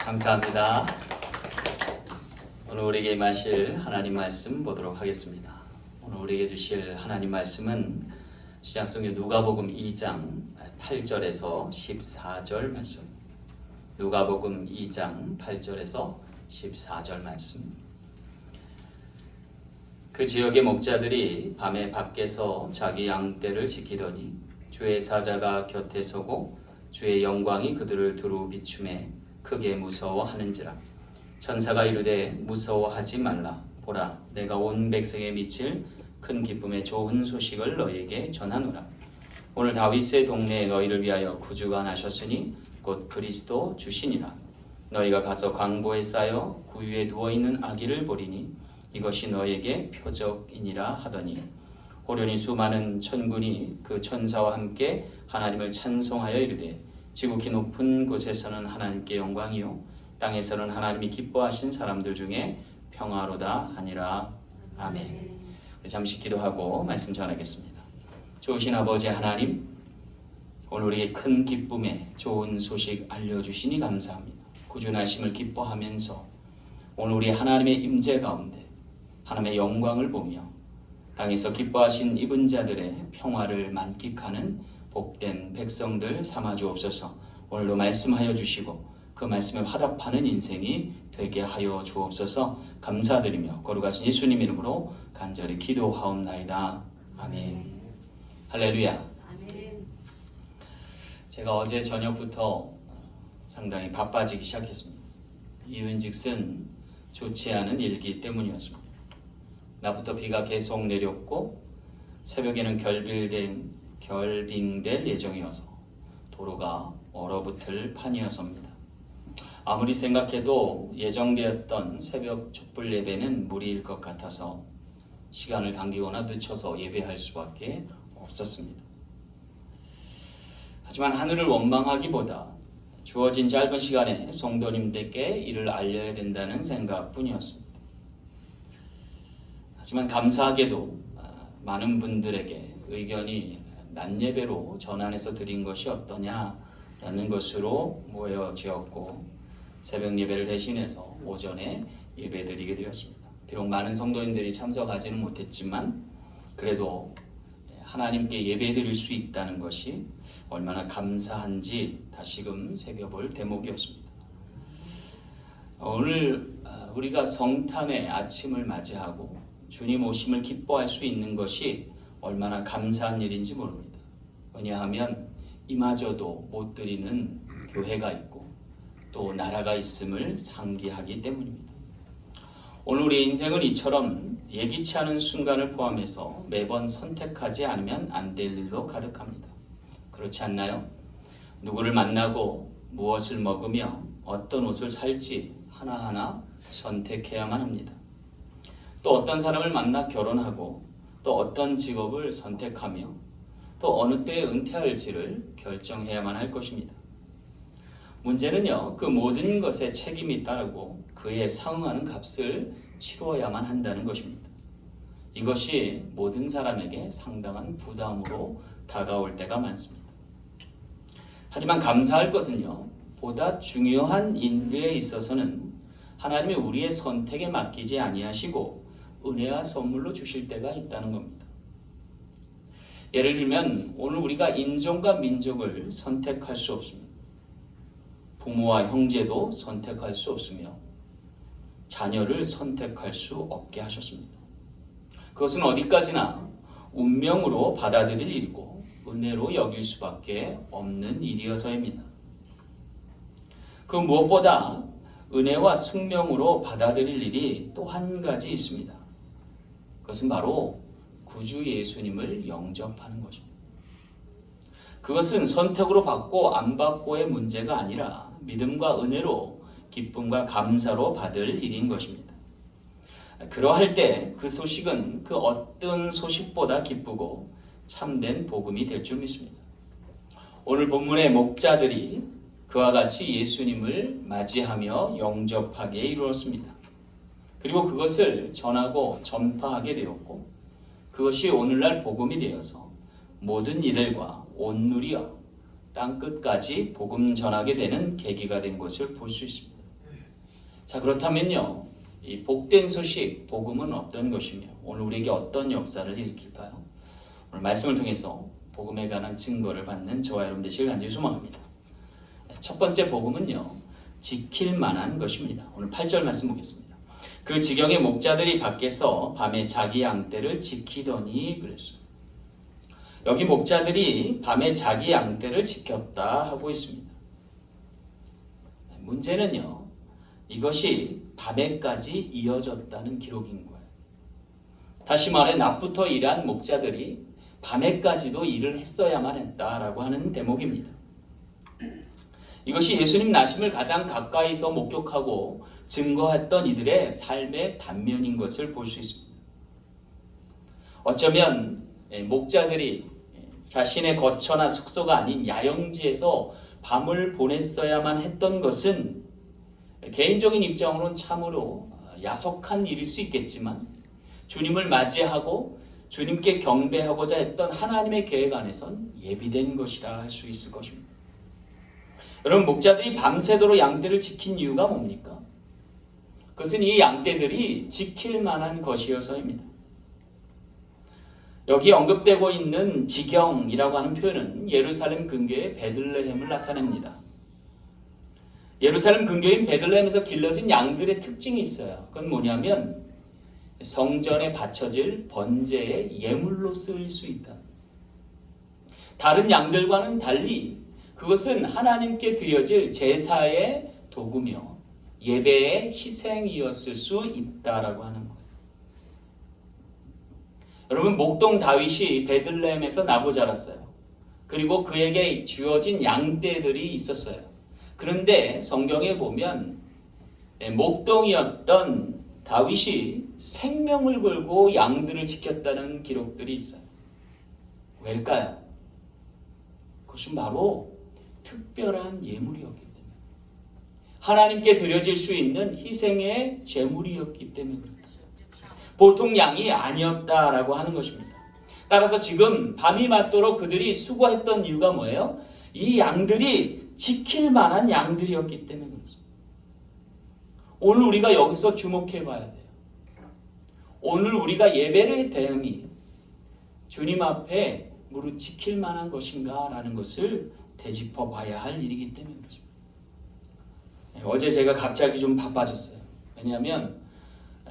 감사합니다. 오늘 우리에게 임하실 하나님 말씀 보도록 하겠습니다. 오늘 우리에게 주실 하나님 말씀은 시작성경 누가복음 2장 8절에서 14절 말씀. 누가복음 2장 8절에서 14절 말씀. 그 지역의 목자들이 밤에 밖에서 자기 양떼를 지키더니 주의 사자가 곁에 서고 주의 영광이 그들을 두루 비추매 크게 무서워하는지라. 천사가 이르되 무서워하지 말라. 보라, 내가 온 백성에 미칠 큰 기쁨의 좋은 소식을 너희에게 전하노라. 오늘 다윗의 동네에 너희를 위하여 구주가 나셨으니 곧 그리스도 주시니라. 너희가 가서 광보에 쌓여 구유에 누워있는 아기를 보리니 이것이 너희에게 표적이니라 하더니 호련히 수많은 천군이 그 천사와 함께 하나님을 찬송하여 이르되 지극히 높은 곳에서는 하나님께 영광이요 땅에서는 하나님이 기뻐하신 사람들 중에 평화로다 하니라. 아멘. 잠시 기도하고 말씀 전하겠습니다. 좋으신 아버지 하나님, 오늘 우리에게 큰 기쁨의 좋은 소식 알려주시니 감사합니다. 구준하심을 기뻐하면서 오늘 우리 하나님의 임재 가운데 하나님의 영광을 보며 땅에서 기뻐하신 입은 자들의 평화를 만끽하는 복된 백성들 삼아 주옵소서. 오늘도 말씀하여 주시고 그 말씀에 화답하는 인생이 되게 하여 주옵소서. 감사드리며 거룩하신 예수님 이름으로 간절히 기도하옵나이다. 아멘. 할렐루야. 아멘. 제가 어제 저녁부터 상당히 바빠지기 시작했습니다. 이유인즉슨 좋지 않은 일기 때문이었습니다. 낮부터 비가 계속 내렸고 새벽에는 결빙될 예정이어서 도로가 얼어붙을 판이었습니다. 아무리 생각해도 예정되었던 새벽 촛불 예배는 무리일 것 같아서 시간을 당기거나 늦춰서 예배할 수밖에 없었습니다. 하지만 하늘을 원망하기보다 주어진 짧은 시간에 성도님들께 이를 알려야 된다는 생각뿐이었습니다. 하지만 감사하게도 많은 분들에게 의견이 낮 예배로 전환해서 드린 것이 어떠냐라는 것으로 모여지었고 새벽 예배를 대신해서 오전에 예배 드리게 되었습니다. 비록 많은 성도님들이 참석하지는 못했지만 그래도 하나님께 예배 드릴 수 있다는 것이 얼마나 감사한지 다시금 새겨볼 대목이었습니다. 오늘 우리가 성탄의 아침을 맞이하고 주님 오심을 기뻐할 수 있는 것이 얼마나 감사한 일인지 모릅니다. 왜냐하면 이마저도 못 드리는 교회가 있고 또 나라가 있음을 상기하기 때문입니다. 오늘 우리의 인생은 이처럼 예기치 않은 순간을 포함해서 매번 선택하지 않으면 안 될 일로 가득합니다. 그렇지 않나요? 누구를 만나고 무엇을 먹으며 어떤 옷을 살지 하나하나 선택해야만 합니다. 또 어떤 사람을 만나 결혼하고 또 어떤 직업을 선택하며 또 어느 때에 은퇴할지를 결정해야만 할 것입니다. 문제는요, 그 모든 것에 책임이 따르고 그에 상응하는 값을 치루어야만 한다는 것입니다. 이것이 모든 사람에게 상당한 부담으로 다가올 때가 많습니다. 하지만 감사할 것은요, 보다 중요한 일에 있어서는 하나님이 우리의 선택에 맡기지 아니하시고 은혜와 선물로 주실 때가 있다는 겁니다. 예를 들면 오늘 우리가 인종과 민족을 선택할 수 없습니다. 부모와 형제도 선택할 수 없으며 자녀를 선택할 수 없게 하셨습니다. 그것은 어디까지나 운명으로 받아들일 일이고 은혜로 여길 수밖에 없는 일이어서입니다. 그 무엇보다 은혜와 숙명으로 받아들일 일이 또 한 가지 있습니다. 그것은 바로 구주 예수님을 영접하는 것입니다. 그것은 선택으로 받고 안 받고의 문제가 아니라 믿음과 은혜로 기쁨과 감사로 받을 일인 것입니다. 그러할 때 그 소식은 그 어떤 소식보다 기쁘고 참된 복음이 될 줄 믿습니다. 오늘 본문의 목자들이 그와 같이 예수님을 맞이하며 영접하게 이루었습니다. 그리고 그것을 전하고 전파하게 되었고 그것이 오늘날 복음이 되어서 모든 이들과 온누리와 땅끝까지 복음 전하게 되는 계기가 된 것을 볼 수 있습니다. 자, 그렇다면요, 이 복된 소식, 복음은 어떤 것이며 오늘 우리에게 어떤 역사를 일으킬까요? 오늘 말씀을 통해서 복음에 관한 증거를 받는 저와 여러분 되시길 간절히 소망합니다. 첫 번째 복음은요, 지킬 만한 것입니다. 오늘 8절 말씀 보겠습니다. 그 지경의 목자들이 밖에서 밤에 자기 양떼를 지키더니 그랬어요. 여기 목자들이 밤에 자기 양떼를 지켰다 하고 있습니다. 문제는요, 이것이 밤에까지 이어졌다는 기록인 거예요. 다시 말해 낮부터 일한 목자들이 밤에까지도 일을 했어야만 했다라고 하는 대목입니다. 이것이 예수님 나심을 가장 가까이서 목격하고 증거했던 이들의 삶의 단면인 것을 볼 수 있습니다. 어쩌면 목자들이 자신의 거처나 숙소가 아닌 야영지에서 밤을 보냈어야만 했던 것은 개인적인 입장으로는 참으로 야속한 일일 수 있겠지만 주님을 맞이하고 주님께 경배하고자 했던 하나님의 계획 안에선 예비된 것이라 할 수 있을 것입니다. 여러분, 목자들이 밤새도록 양떼를 지킨 이유가 뭡니까? 그것은 이 양떼들이 지킬 만한 것이어서입니다. 여기 언급되고 있는 지경이라고 하는 표현은 예루살렘 근교의 베들레헴을 나타냅니다. 예루살렘 근교인 베들레헴에서 길러진 양들의 특징이 있어요. 그건 뭐냐면 성전에 바쳐질 번제의 예물로 쓰일 수 있다. 다른 양들과는 달리 그것은 하나님께 드려질 제사의 도구며 예배의 희생이었을 수 있다라고 하는 거예요. 여러분, 목동 다윗이 베들레헴에서 나고 자랐어요. 그리고 그에게 주어진 양떼들이 있었어요. 그런데 성경에 보면 목동이었던 다윗이 생명을 걸고 양들을 지켰다는 기록들이 있어요. 왜일까요? 그것은 바로 특별한 예물이었기 때문에, 하나님께 드려질 수 있는 희생의 제물이었기 때문에 그렇다. 보통 양이 아니었다라고 하는 것입니다. 따라서 지금 밤이 맞도록 그들이 수고했던 이유가 뭐예요? 이 양들이 지킬 만한 양들이었기 때문에 그렇습니다. 오늘 우리가 여기서 주목해 봐야 돼요. 오늘 우리가 예배를 대함이 주님 앞에 무릇 지킬 만한 것인가 라는 것을 되짚어 봐야 할 일이기 때문에 그렇습니다. 어제 제가 갑자기 좀 바빠졌어요. 왜냐하면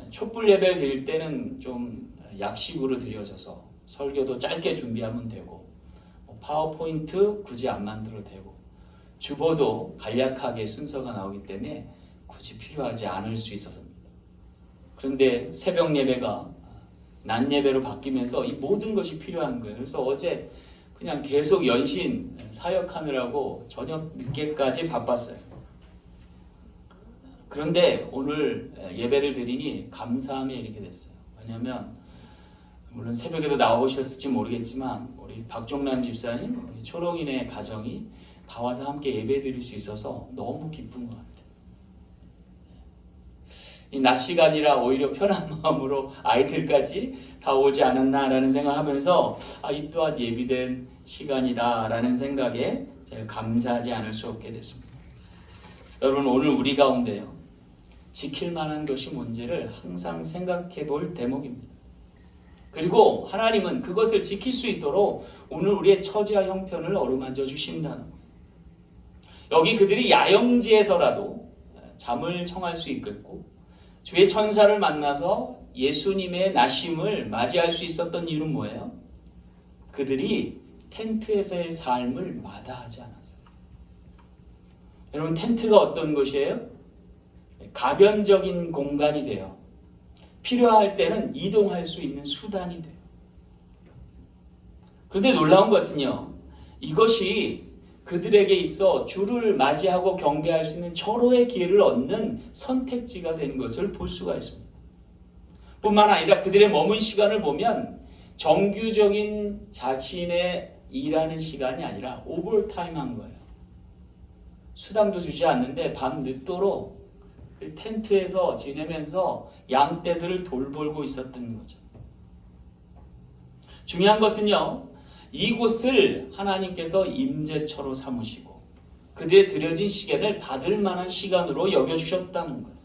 촛불 예배를 드릴 때는 좀 약식으로 드려져서 설교도 짧게 준비하면 되고 파워포인트 굳이 안 만들어도 되고 주보도 간략하게 순서가 나오기 때문에 굳이 필요하지 않을 수 있었습니다. 그런데 새벽 예배가 낮 예배로 바뀌면서 이 모든 것이 필요한 거예요. 그래서 어제 그냥 계속 연신 사역하느라고 저녁 늦게까지 바빴어요. 그런데 오늘 예배를 드리니 감사함에 이르게 됐어요. 왜냐하면 물론 새벽에도 나오셨을지 모르겠지만 우리 박종남 집사님, 우리 초롱이네 가정이 다 와서 함께 예배 드릴 수 있어서 너무 기쁜 것 같아요. 이 낮 시간이라 오히려 편한 마음으로 아이들까지 다 오지 않았나라는 생각을 하면서 이 또한 예비된 시간이다라는 생각에 제가 감사하지 않을 수 없게 됐습니다. 여러분, 오늘 우리 가운데요, 지킬 만한 것이 뭔지를 항상 생각해 볼 대목입니다. 그리고 하나님은 그것을 지킬 수 있도록 오늘 우리의 처지와 형편을 어루만져 주신다는 거예요. 여기 그들이 야영지에서라도 잠을 청할 수 있겠고 주의 천사를 만나서 예수님의 나심을 맞이할 수 있었던 이유는 뭐예요? 그들이 텐트에서의 삶을 마다하지 않았어요. 여러분, 텐트가 어떤 것이에요? 가변적인 공간이 돼요. 필요할 때는 이동할 수 있는 수단이 돼요. 그런데 놀라운 것은요, 이것이 그들에게 있어 주를 맞이하고 경배할 수 있는 절호의 기회를 얻는 선택지가 된 것을 볼 수가 있습니다. 뿐만 아니라 그들의 머문 시간을 보면 정규적인 자신의 일하는 시간이 아니라 오버타임 한 거예요. 수당도 주지 않는데 밤 늦도록 텐트에서 지내면서 양떼들을 돌보고 있었던 거죠. 중요한 것은요, 이곳을 하나님께서 임재처로 삼으시고 그들의 드려진 시간을 받을 만한 시간으로 여겨주셨다는 거예요.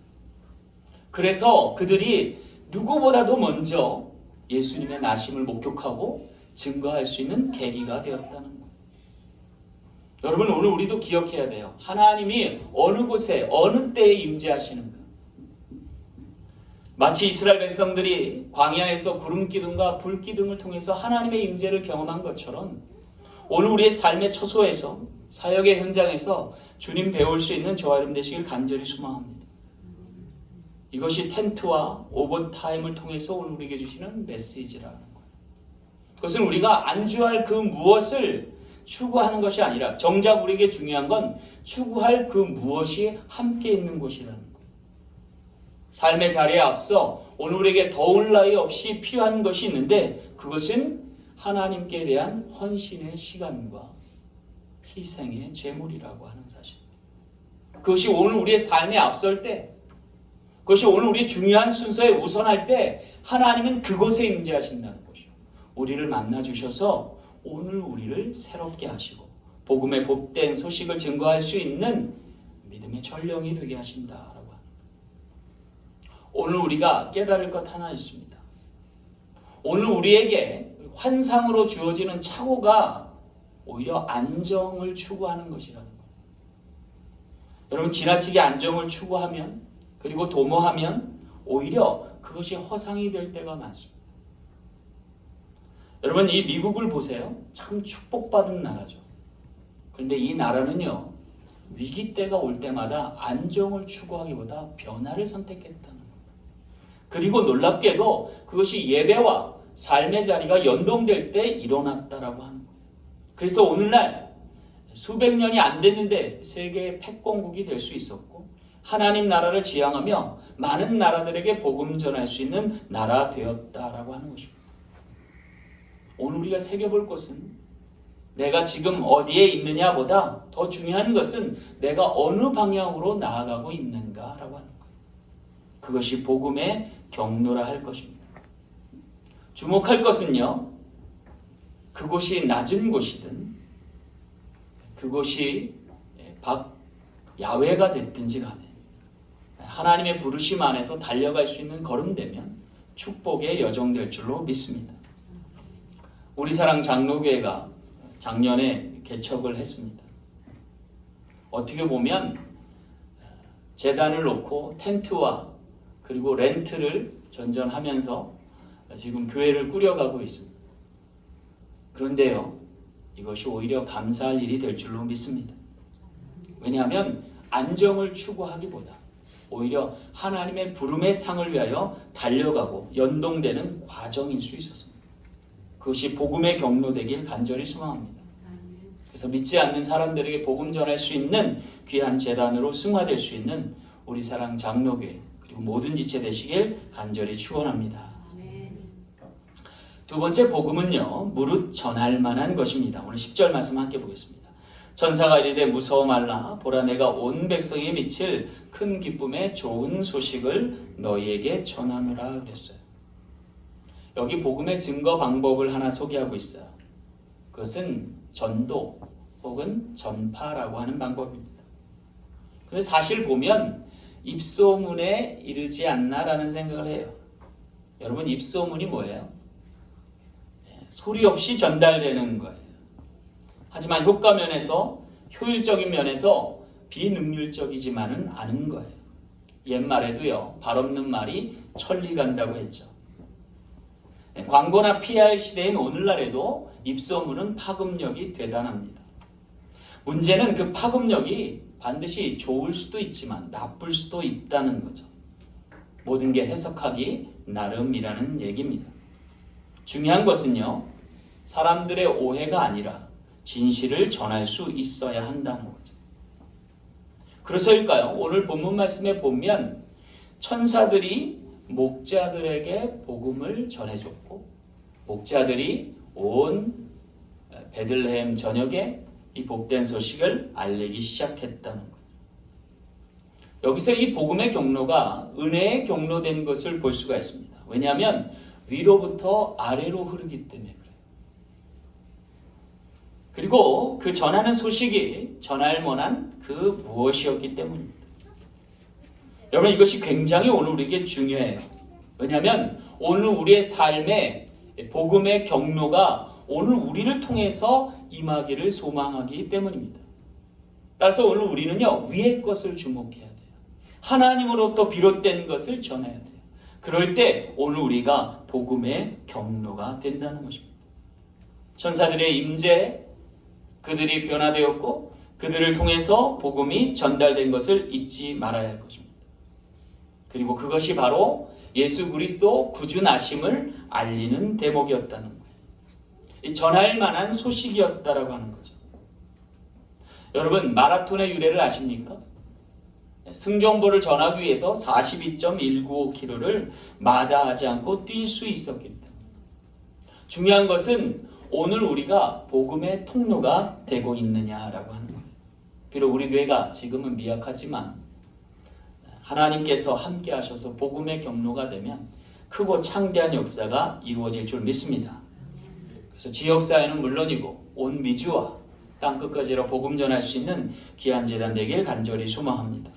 그래서 그들이 누구보다도 먼저 예수님의 나심을 목격하고 증거할 수 있는 계기가 되었다는 거예요. 여러분, 오늘 우리도 기억해야 돼요. 하나님이 어느 곳에 어느 때에 임재하시는가. 마치 이스라엘 백성들이 광야에서 구름 기둥과 불 기둥을 통해서 하나님의 임재를 경험한 것처럼 오늘 우리의 삶의 처소에서, 사역의 현장에서 주님 배울 수 있는 저와 여러분 되시길 간절히 소망합니다. 이것이 텐트와 오버타임을 통해서 오늘 우리에게 주시는 메시지라는 거예요. 그것은 우리가 안주할 그 무엇을 추구하는 것이 아니라 정작 우리에게 중요한 건 추구할 그 무엇이 함께 있는 곳이라는 거예요. 삶의 자리에 앞서 오늘 우리에게 더울 나위 없이 필요한 것이 있는데 그것은 하나님께 대한 헌신의 시간과 희생의 제물이라고 하는 사실입니다. 그것이 오늘 우리의 삶에 앞설 때, 그것이 오늘 우리의 중요한 순서에 우선할 때 하나님은 그곳에 임재하신다는 것이요. 우리를 만나주셔서 오늘 우리를 새롭게 하시고 복음의 복된 소식을 증거할 수 있는 믿음의 전령이 되게 하신다라고 합니다. 오늘 우리가 깨달을 것 하나 있습니다. 오늘 우리에게 환상으로 주어지는 착오가 오히려 안정을 추구하는 것이라는 거예요. 여러분, 지나치게 안정을 추구하면 그리고 도모하면 오히려 그것이 허상이 될 때가 많습니다. 여러분, 이 미국을 보세요. 참 축복받은 나라죠. 그런데 이 나라는요, 위기 때가 올 때마다 안정을 추구하기보다 변화를 선택했다는 거예요. 그리고 놀랍게도 그것이 예배와 삶의 자리가 연동될 때 일어났다라고 하는 거예요. 그래서 오늘날 수백 년이 안 됐는데 세계의 패권국이 될 수 있었고 하나님 나라를 지향하며 많은 나라들에게 복음 전할 수 있는 나라 되었다라고 하는 것입니다. 오늘 우리가 새겨볼 것은 내가 지금 어디에 있느냐보다 더 중요한 것은 내가 어느 방향으로 나아가고 있는가라고 하는 거예요. 그것이 복음의 경로라 할 것입니다. 주목할 것은요, 그곳이 낮은 곳이든 그곳이 야외가 됐든지 간에 하나님의 부르심 안에서 달려갈 수 있는 걸음되면 축복의 여정될 줄로 믿습니다. 우리 사랑 장로교회가 작년에 개척을 했습니다. 어떻게 보면 재단을 놓고 텐트와 그리고 렌트를 전전하면서 지금 교회를 꾸려가고 있습니다. 그런데요, 이것이 오히려 감사할 일이 될 줄로 믿습니다. 왜냐하면 안정을 추구하기보다 오히려 하나님의 부름의 상을 위하여 달려가고 연동되는 과정일 수 있었습니다. 그것이 복음의 경로되길 간절히 소망합니다. 그래서 믿지 않는 사람들에게 복음 전할 수 있는 귀한 재단으로 승화될 수 있는 우리 사랑 장로교회 그리고 모든 지체 되시길 간절히 축원합니다. 두 번째 복음은요, 무릇 전할 만한 것입니다. 오늘 10절 말씀 함께 보겠습니다. 천사가 이르되 무서워 말라. 보라, 내가 온 백성에게 미칠 큰 기쁨의 좋은 소식을 너희에게 전하노라 그랬어요. 여기 복음의 증거 방법을 하나 소개하고 있어요. 그것은 전도 혹은 전파라고 하는 방법입니다. 그래서 사실 보면 입소문에 이르지 않나라는 생각을 해요. 여러분, 입소문이 뭐예요? 소리 없이 전달되는 거예요. 하지만 효과 면에서, 효율적인 면에서 비능률적이지만은 않은 거예요. 옛말에도요, 발 없는 말이 천리 간다고 했죠. 광고나 PR 시대인 오늘날에도 입소문은 파급력이 대단합니다. 문제는 그 파급력이 반드시 좋을 수도 있지만 나쁠 수도 있다는 거죠. 모든 게 해석하기 나름이라는 얘기입니다. 중요한 것은요, 사람들의 오해가 아니라 진실을 전할 수 있어야 한다는 거죠. 그래서일까요? 오늘 본문 말씀에 보면 천사들이 목자들에게 복음을 전해줬고 목자들이 온 베들레헴 전역에 이 복된 소식을 알리기 시작했다는 거죠. 여기서 이 복음의 경로가 은혜의 경로된 것을 볼 수가 있습니다. 왜냐하면 위로부터 아래로 흐르기 때문에 그래요. 그리고 그 전하는 소식이 전할 만한 그 무엇이었기 때문입니다. 여러분 이것이 굉장히 오늘 우리에게 중요해요. 왜냐하면 오늘 우리의 삶에 복음의 경로가 오늘 우리를 통해서 임하기를 소망하기 때문입니다. 따라서 오늘 우리는요, 위의 것을 주목해야 돼요. 하나님으로부터 비롯된 것을 전해야 돼요. 그럴 때 오늘 우리가 복음의 경로가 된다는 것입니다. 천사들의 임재, 그들이 변화되었고 그들을 통해서 복음이 전달된 것을 잊지 말아야 할 것입니다. 그리고 그것이 바로 예수 그리스도 구주 나심을 알리는 대목이었다는 거예요. 전할 만한 소식이었다라고 하는 거죠. 여러분 마라톤의 유래를 아십니까? 승정보를 전하기 위해서 42.195km를 마다하지 않고 뛸 수 있었기 때문에 중요한 것은 오늘 우리가 복음의 통로가 되고 있느냐라고 하는 거예요. 비록 우리 교회가 지금은 미약하지만 하나님께서 함께 하셔서 복음의 경로가 되면 크고 창대한 역사가 이루어질 줄 믿습니다. 그래서 지역사회는 물론이고 온 미주와 땅끝까지로 복음 전할 수 있는 귀한 재단 되길 간절히 소망합니다.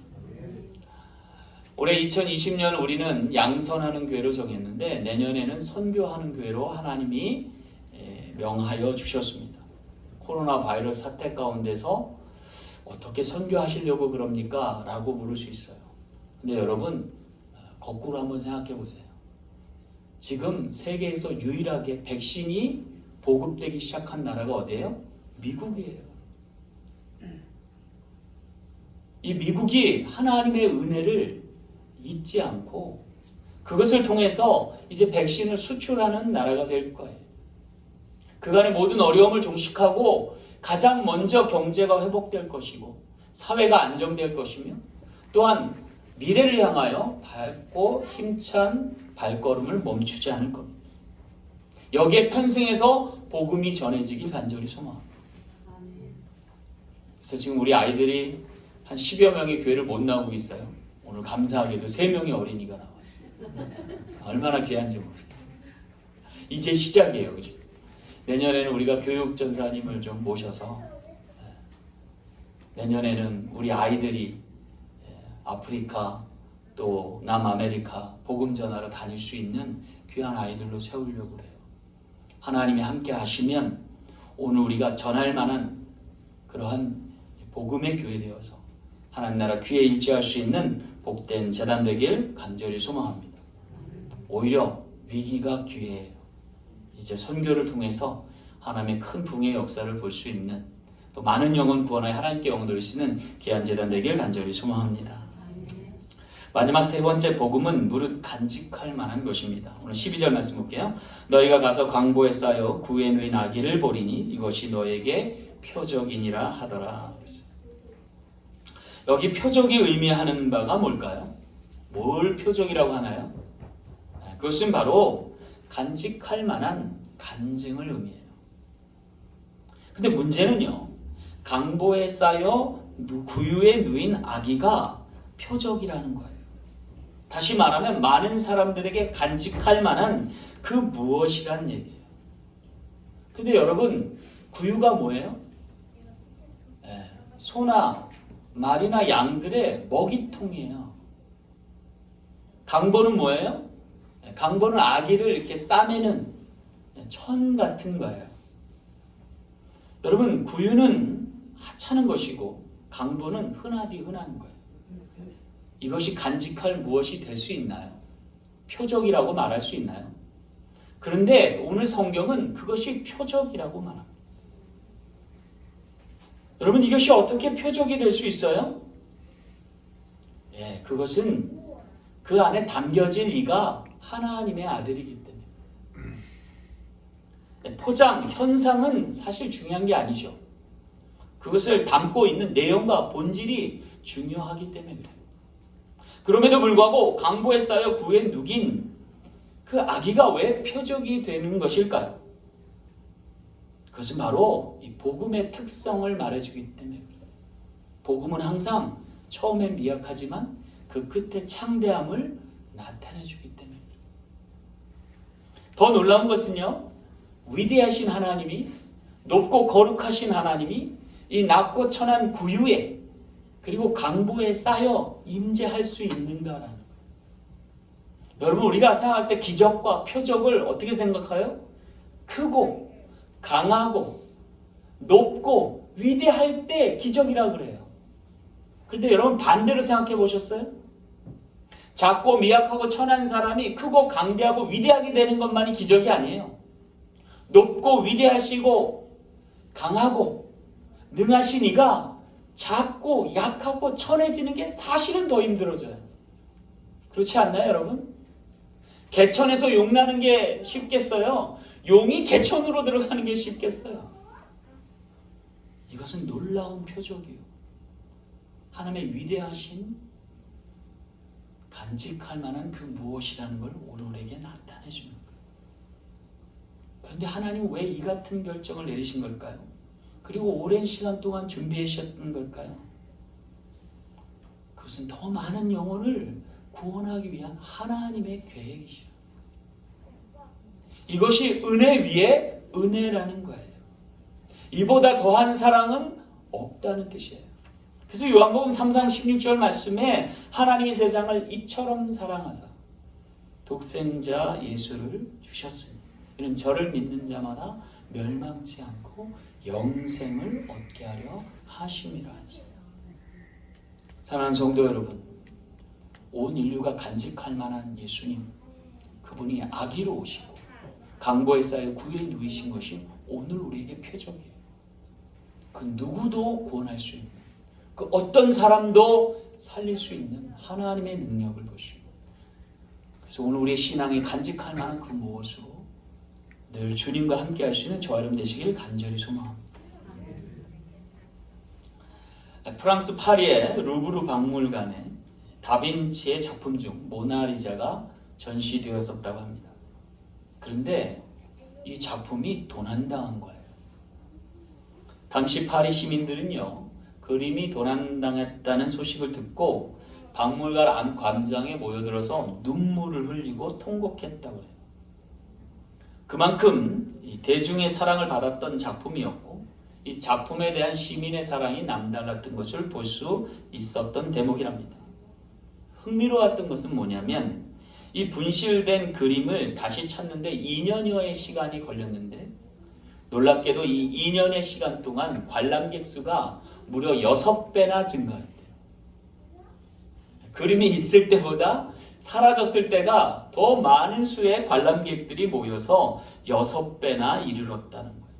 올해 2020년 우리는 양선하는 교회로 정했는데 내년에는 선교하는 교회로 하나님이 명하여 주셨습니다. 코로나 바이러스 사태 가운데서 어떻게 선교하시려고 그럽니까? 라고 물을 수 있어요. 근데 여러분 거꾸로 한번 생각해 보세요. 지금 세계에서 유일하게 백신이 보급되기 시작한 나라가 어디예요? 미국이에요. 이 미국이 하나님의 은혜를 잊지 않고 그것을 통해서 이제 백신을 수출하는 나라가 될 거예요. 그간의 모든 어려움을 종식하고 가장 먼저 경제가 회복될 것이고 사회가 안정될 것이며 또한 미래를 향하여 밝고 힘찬 발걸음을 멈추지 않을 겁니다. 여기에 편승해서 복음이 전해지길 간절히 소망합니다. 그래서 지금 우리 아이들이 한 10여 명의 교회를 못 나오고 있어요. 오늘 감사하게도 3명의 어린이가 나왔어요. 얼마나 귀한지 모르겠어요. 이제 시작이에요. 그죠? 내년에는 우리가 교육전사님을 좀 모셔서 내년에는 우리 아이들이 아프리카 또 남아메리카 복음 전하러 다닐 수 있는 귀한 아이들로 세우려고 그래요. 하나님이 함께 하시면 오늘 우리가 전할 만한 그러한 복음의 교회 되어서 하나님 나라 귀에 일치할 수 있는 복된 재단 되길 간절히 소망합니다. 오히려 위기가 기회예요. 이제 선교를 통해서 하나님의 큰 붕의 역사를 볼 수 있는 또 많은 영혼 구원하여 하나님께 영광 돌리시는 귀한 재단 되길 간절히 소망합니다. 마지막 세 번째 복음은 무릇 간직할 만한 것입니다. 오늘 12절 말씀 볼게요. 너희가 가서 광보에 쌓여 구에 누인 아기를 보리니 이것이 너에게 표적이니라 하더라. 여기 표적이 의미하는 바가 뭘까요? 뭘 표적이라고 하나요? 그것은 바로 간직할 만한 간증을 의미해요. 근데 문제는요, 강보에 쌓여 구유에 누인 아기가 표적이라는 거예요. 다시 말하면 많은 사람들에게 간직할 만한 그 무엇이란 얘기예요. 근데 여러분, 구유가 뭐예요? 소나 말이나 양들의 먹이통이에요. 강보는 뭐예요? 강보는 아기를 이렇게 싸매는 천 같은 거예요. 여러분, 구유는 하찮은 것이고 강보는 흔하디 흔한 거예요. 이것이 간직할 무엇이 될 수 있나요? 표적이라고 말할 수 있나요? 그런데 오늘 성경은 그것이 표적이라고 말합니다. 여러분, 이것이 어떻게 표적이 될 수 있어요? 그것은 그 안에 담겨질 이가 하나님의 아들이기 때문에. 포장, 현상은 사실 중요한 게 아니죠. 그것을 담고 있는 내용과 본질이 중요하기 때문에 그래요. 그럼에도 불구하고 강보에 쌓여 구에 누긴 그 아기가 왜 표적이 되는 것일까요? 그것은 바로 이 복음의 특성을 말해주기 때문에 그래요. 복음은 항상 처음엔 미약하지만 그 끝에 창대함을 나타내주기 때문에 그래요. 더 놀라운 것은요, 위대하신 하나님이, 높고 거룩하신 하나님이 이 낮고 천한 구유에 그리고 강보에 쌓여 임재할 수 있는가라는 거예요. 여러분, 우리가 생각할 때 기적과 표적을 어떻게 생각해요? 크고 강하고 높고 위대할 때 기적이라고 그래요. 그런데 여러분, 반대로 생각해 보셨어요? 작고 미약하고 천한 사람이 크고 강대하고 위대하게 되는 것만이 기적이 아니에요. 높고 위대하시고 강하고 능하신 이가 작고 약하고 천해지는 게 사실은 더 힘들어져요. 그렇지 않나요, 여러분? 개천에서 용 나는 게 쉽겠어요? 용이 개천으로 들어가는 게 쉽겠어요? 이것은 놀라운 표적이에요. 하나님의 위대하신 간직할 만한 그 무엇이라는 걸 오늘에게 나타내 주는 거예요. 그런데 하나님은 왜 이 같은 결정을 내리신 걸까요? 그리고 오랜 시간 동안 준비하셨던 걸까요? 그것은 더 많은 영혼을 구원하기 위한 하나님의 계획이시라. 이것이 은혜 위에 은혜라는 거예요. 이보다 더한 사랑은 없다는 뜻이에요. 그래서 요한복음 3장 16절 말씀에 하나님이 세상을 이처럼 사랑하사 독생자 예수를 주셨으니 이는 저를 믿는 자마다 멸망치 않고 영생을 얻게 하려 하심이라 하시니. 사랑하는 성도 여러분, 온 인류가 간직할 만한 예수님, 그분이 아기로 오시고 강보에 쌓여 구에 누이신 것이 오늘 우리에게 표적이에요. 그 누구도 구원할 수 있는, 그 어떤 사람도 살릴 수 있는 하나님의 능력을 보시고, 그래서 오늘 우리의 신앙에 간직할 만한 그 무엇으로 늘 주님과 함께 할 수 있는 저와 여러분 되시길 간절히 소망합니다. 프랑스 파리의 루브르 박물관에 다빈치의 작품 중 모나리자가 전시되었었다고 합니다. 그런데 이 작품이 도난당한 거예요. 당시 파리 시민들은요, 그림이 도난당했다는 소식을 듣고 박물관 광장에 모여들어서 눈물을 흘리고 통곡했다고 해요. 그만큼 이 대중의 사랑을 받았던 작품이었고, 이 작품에 대한 시민의 사랑이 남달랐던 것을 볼 수 있었던 대목이랍니다. 흥미로웠던 것은 뭐냐면, 이 분실된 그림을 다시 찾는데 2년여의 시간이 걸렸는데, 놀랍게도 이 2년의 시간 동안 관람객 수가 무려 6배나 증가했대요. 그림이 있을 때보다 사라졌을 때가 더 많은 수의 관람객들이 모여서 6배나 이르렀다는 거예요.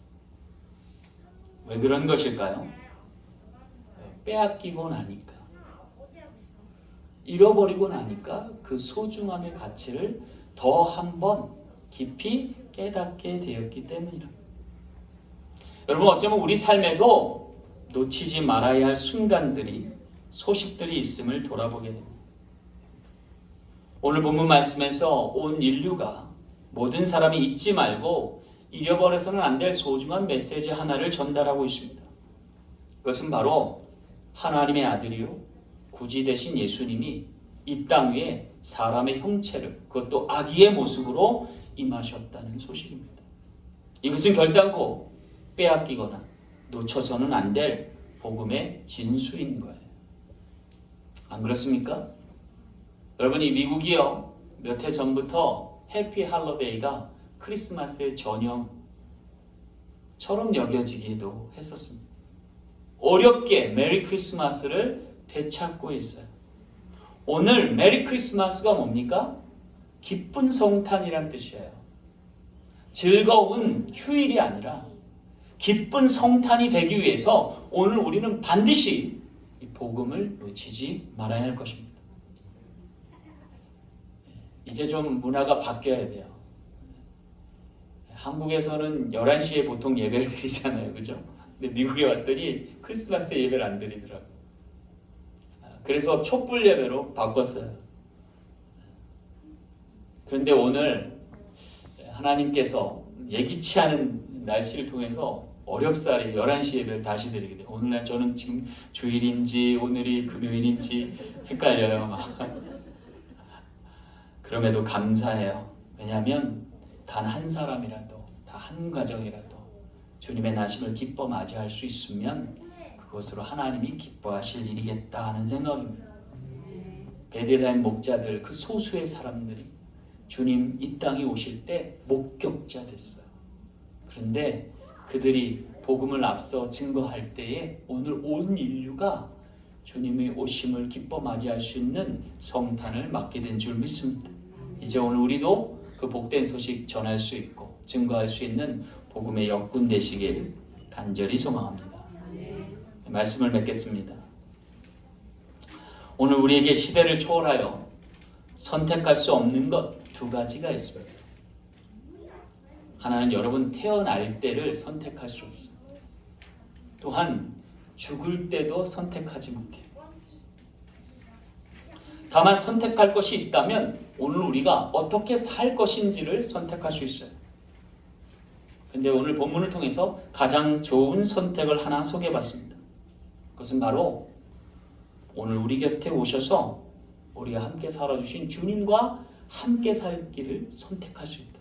왜 그런 것일까요? 빼앗기고 나니까, 잃어버리고 나니까 그 소중함의 가치를 더 한번 깊이 깨닫게 되었기 때문이랍니다. 여러분, 어쩌면 우리 삶에도 놓치지 말아야 할 순간들이, 소식들이 있음을 돌아보게 됩니다. 오늘 본문 말씀에서 온 인류가, 모든 사람이 잊지 말고 잃어버려서는 안 될 소중한 메시지 하나를 전달하고 있습니다. 그것은 바로 하나님의 아들이요 구주 되신 예수님이 이 땅 위에 사람의 형체를, 그것도 아기의 모습으로 임하셨다는 소식입니다. 이것은 결단코 빼앗기거나 놓쳐서는 안 될 복음의 진수인 거예요. 안 그렇습니까? 여러분, 이 미국이요, 몇 해 전부터 해피 할로데이가 크리스마스의 전형처럼 여겨지기도 했었습니다. 어렵게 메리 크리스마스를 되찾고 있어요. 오늘 메리 크리스마스가 뭡니까? 기쁜 성탄이란 뜻이에요. 즐거운 휴일이 아니라 기쁜 성탄이 되기 위해서 오늘 우리는 반드시 이 복음을 놓치지 말아야 할 것입니다. 이제 좀 문화가 바뀌어야 돼요. 한국에서는 11시에 보통 예배를 드리잖아요. 그죠? 근데 미국에 왔더니 크리스마스 예배를 안 드리더라고요. 그래서 촛불 예배로 바꿨어요. 그런데 오늘 하나님께서 예기치 않은 날씨를 통해서 어렵사리 11시 예배를 다시 드리게 돼요. 오늘날 저는 지금 주일인지 오늘이 금요일인지 헷갈려요. 그럼에도 감사해요. 왜냐하면 단 한 사람이라도, 단 한 가정이라도 주님의 나심을 기뻐 맞이할 수 있으면 그것으로 하나님이 기뻐하실 일이겠다 하는 생각입니다. 베들레헴 목자들, 그 소수의 사람들이 주님 이 땅에 오실 때 목격자 됐어요. 그런데 그들이 복음을 앞서 증거할 때에 오늘 온 인류가 주님의 오심을 기뻐 맞이할 수 있는 성탄을 맞게 된 줄 믿습니다. 이제 오늘 우리도 그 복된 소식 전할 수 있고 증거할 수 있는 복음의 역군 되시길 간절히 소망합니다. 말씀을 맺겠습니다. 오늘 우리에게 시대를 초월하여 선택할 수 없는 것 두 가지가 있습니다. 하나는 여러분 태어날 때를 선택할 수 없어요. 또한 죽을 때도 선택하지 못해요. 다만 선택할 것이 있다면 오늘 우리가 어떻게 살 것인지를 선택할 수 있어요. 그런데 오늘 본문을 통해서 가장 좋은 선택을 하나 소개해봤습니다. 그것은 바로 오늘 우리 곁에 오셔서 우리가 함께 살아주신 주님과 함께 살 길을 선택할 수 있다.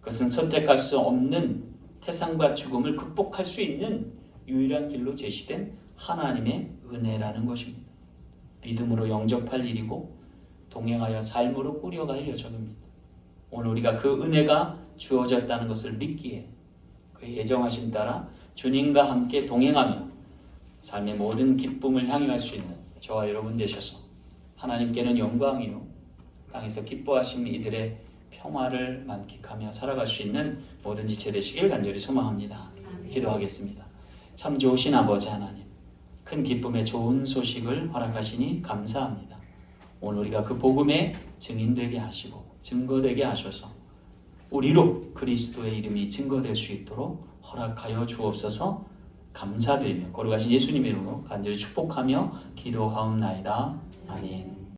그것은 선택할 수 없는 태산과 죽음을 극복할 수 있는 유일한 길로 제시된 하나님의 은혜라는 것입니다. 믿음으로 영접할 일이고 동행하여 삶으로 꾸려갈 여정입니다. 오늘 우리가 그 은혜가 주어졌다는 것을 믿기에 그의 예정하심 따라 주님과 함께 동행하며 삶의 모든 기쁨을 향유할 수 있는 저와 여러분 되셔서 하나님께는 영광이요 땅에서 기뻐하신 이들의 평화를 만끽하며 살아갈 수 있는 모든 지체 되시길 간절히 소망합니다. 기도하겠습니다. 참 좋으신 아버지 하나님, 큰 기쁨의 좋은 소식을 허락하시니 감사합니다. 오늘 우리가 그 복음의 증인되게 하시고 증거되게 하셔서 우리로 그리스도의 이름이 증거될 수 있도록 허락하여 주옵소서. 감사드리며 거룩하신 예수님의 이름으로 간절히 축복하며 기도하옵나이다. 아멘.